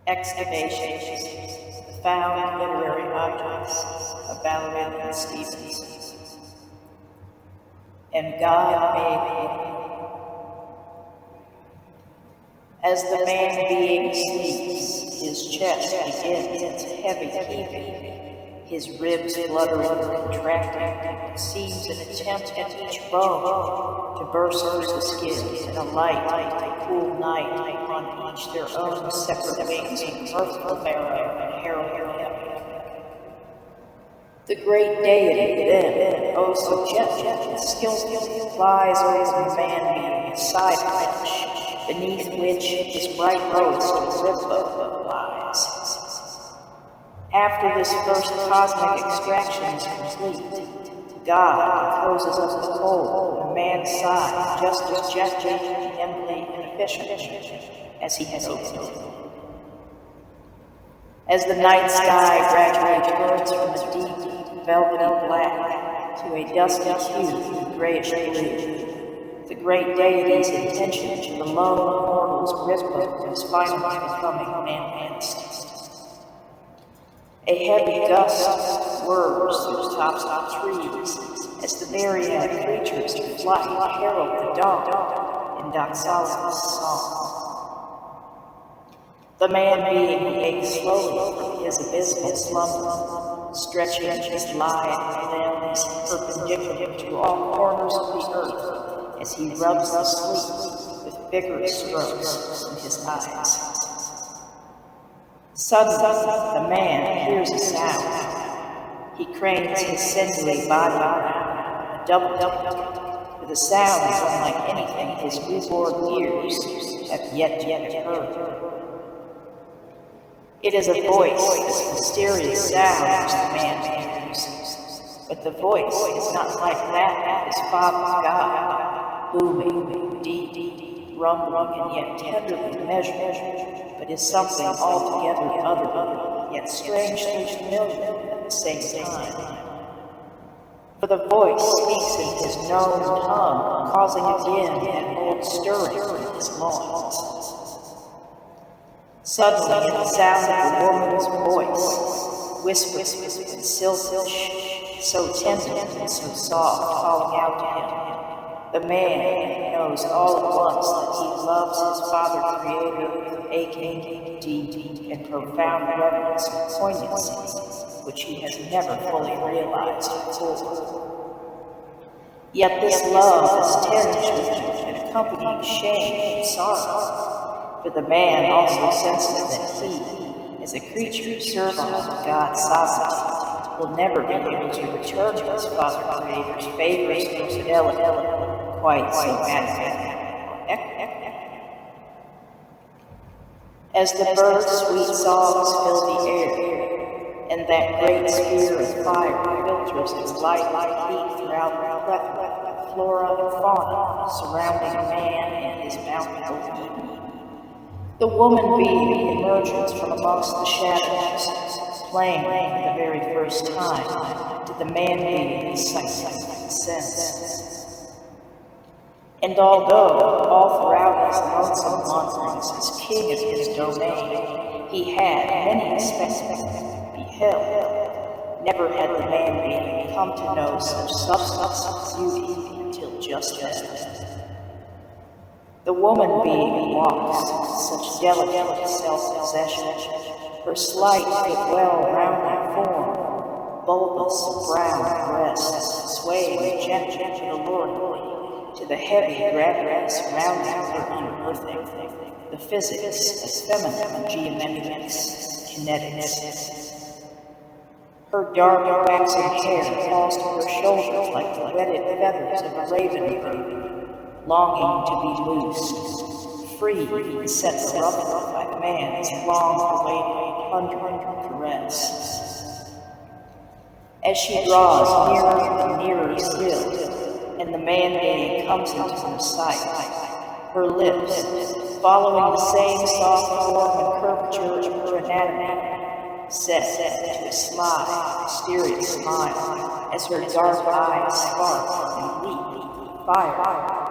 Excavations, the found literary objects of Valerie and Stevens. And God made him. As the man being sleeps, his chest begins its heavy heaving, his ribs fluttering and contracting. It seems an attempt at each bone to burst through the skin, and a light, cool night on each their own separate wings and mirthful marrow and harrowing him. The great deity then, oh so gentle and skillful, flies over the man being side flesh, beneath which his right roast of ribbone lies. After this first cosmic extraction is complete, God closes up the hole in man's side just as gently, nimbly, and efficiently as he has opened it. As the night sky gradually turns from a deep, velvety black to a dusky hue of grayish blue, the great deity's intention to the lone mortal's ribbone is finally becoming manifest. A heavy gust whirs through the tops of trees as the myriad creatures in flight herald the dawn in doxologious song. The man being wakes slowly from his abysmal slumber, stretching his lithe limbs perpendicular to all corners of the earth as he rubs the sleep with vigorous strokes in his eyes. Suddenly, the man hears a sound. He cranes his sinewy body around, a double tilt, with a sound unlike anything his newborn ears have yet heard. It is a voice, this mysterious sound which the man hears, but the voice is not like that of his father's God, booming, deep, rumbling, and yet tenderly measured, but is something altogether other, yet strangely familiar at the same time. For the voice speaks in his known tongue, causing again an old stirring in his loins. Suddenly, the sound of the woman's voice, whispered and silkish, so tender and so soft, calling out to him. The man knows all at once that he loves his Father Creator with aching, deep, and profound reverence and poignancy, which he has never fully realized before. Yet this love is tinged with an accompanying shame and sorrow, for the man also senses that he, as a creature servile to God's sovereignty, will never be able to return to his Father Creator's favors and fidelity quite so madly. As the birds' sweet songs fill the air, and that great sphere of fire filters its light heat throughout the plethora of flora and fauna surrounding man and his bountiful Eden, the woman being emerges from amongst the shadows, playing for the very first time to the man being's sight and sense. And although, all throughout his lonesome wanderings as king of his domain, he had many spectacles beheld, never had the man being come to know such substance and beauty until just then. The woman being walks with such delicate self-possession, her slight but well-rounded form, bulbous brown breasts, swaying gently and alluringly to the heavy gravity surrounding her unearthing, the physics as feminine geometrics, kinetics. Her dark waxen hair falls to her shoulders like the wetted feathers of a raven bird, longing to be loosed, free and set roughly by the man's long-awaited plundering caress. As she draws nearer and nearer still, and the man being comes into her sight, her lips, following the same soft form and curvature of her anatomy, set to a sly, mysterious smile as her dark eyes spark and leap, fire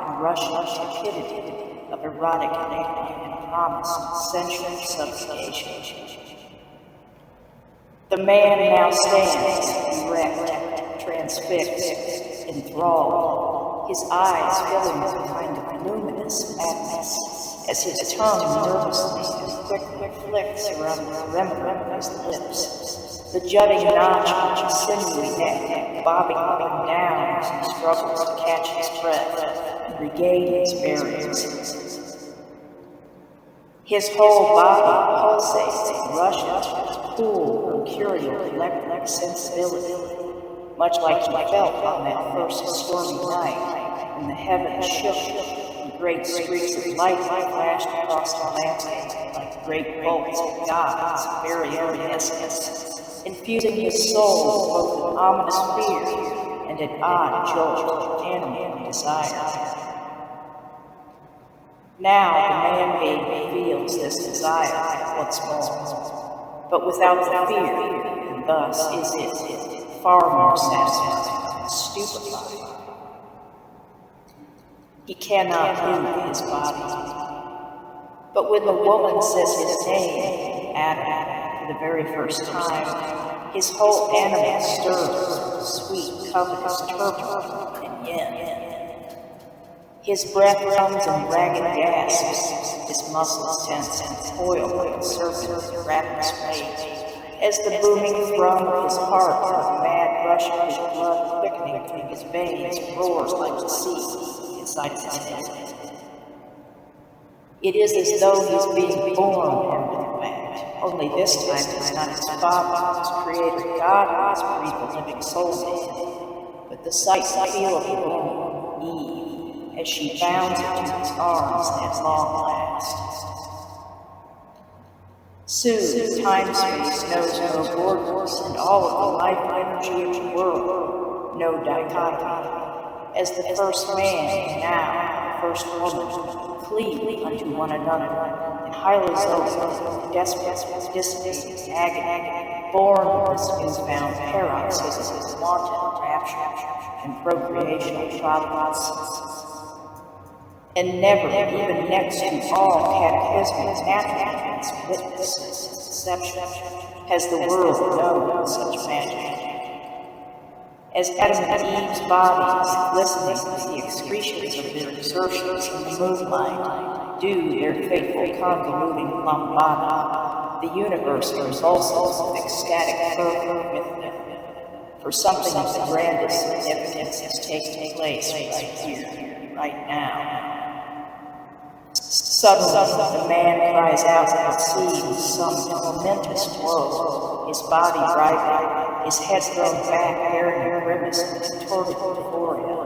and rushing cupidity of erotic and promised sensual subjugation. The man now stands erect, transfixed, enthralled, his eyes filling with a kind of luminous madness, as his tongue nervously and quickly flicks around the perimeter of his lips, the jutting notch of his sinewy neck bobbing up and down as he struggles to catch his breath and regain his bearings. His whole body pulsates and rushes with cool, mercurial, electric sensibility, much like he felt on that first stormy night when the heavens shook and great streaks of light flashed across the landscape like great bolts of God's very own essence, infusing his soul with both an ominous fear and an odd jolt of animal desire. Now the man baby feels this desire once more, but without the fear, and thus is it far more satisfying and stupefying. He cannot move his body, but when the woman says his name, Adam, for the very first time, his whole animal stirs with sweet, covetous turmoil and yen. His breath comes in ragged gasps, his muscles tense and coil like a serpent in rapid sway, as the booming thrum of his heart and the mad rush of his blood quickening through his veins roars like the sea inside his head. It is as though he's being born into fact, only this time it's not his father, his creator God, who has breathed the living soul in him, but the sight and feel of the woman, Eve, as she bounds into his arms at long last. Soon, time-space knows no borders, and all of the life energy of the world, no dichotomy, as the first man and now the first woman cleave unto one another, and highly zealous, desperate, dissipated agony, born of this newfound paroxysm of wanton rapture and procreational providence. And never, even next to all cataclysmic natural events, witness deception, has the world known such magic. As Adam and Eve's bodies, glistening with the excretions of their exertions in the moonlight, do their fateful convoluting lambada, the universe convulses with ecstatic fervor with them. For something of the grandest significance is taking place right here, right now. Suddenly, the man cries out and sees some momentous blow, his body writhing, his head thrown back, bearing a grimace and contorted forehead.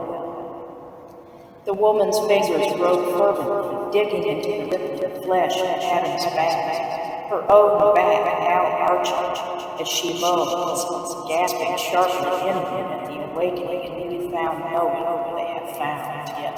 The woman's fingers grow fervently, digging into the ripped flesh of Adam's back, her own back now arching as she moans, gasping sharply in him at the awakening and newfound knowing they have found yet.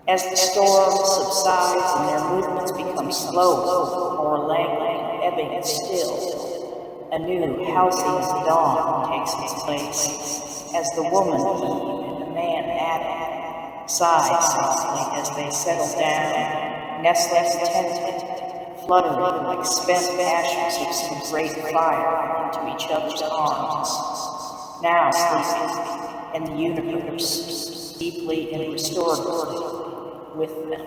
As the storm subsides and their movements become slow, more languid, ebbing and still, a new halcyon dawn takes its place, as the woman Eve and the man Adam sigh softly as they settle down, nestling contented, fluttering like spent ashes of some great fire into each other's arms, now sleeping, and the universe, deeply and restoratively, with them.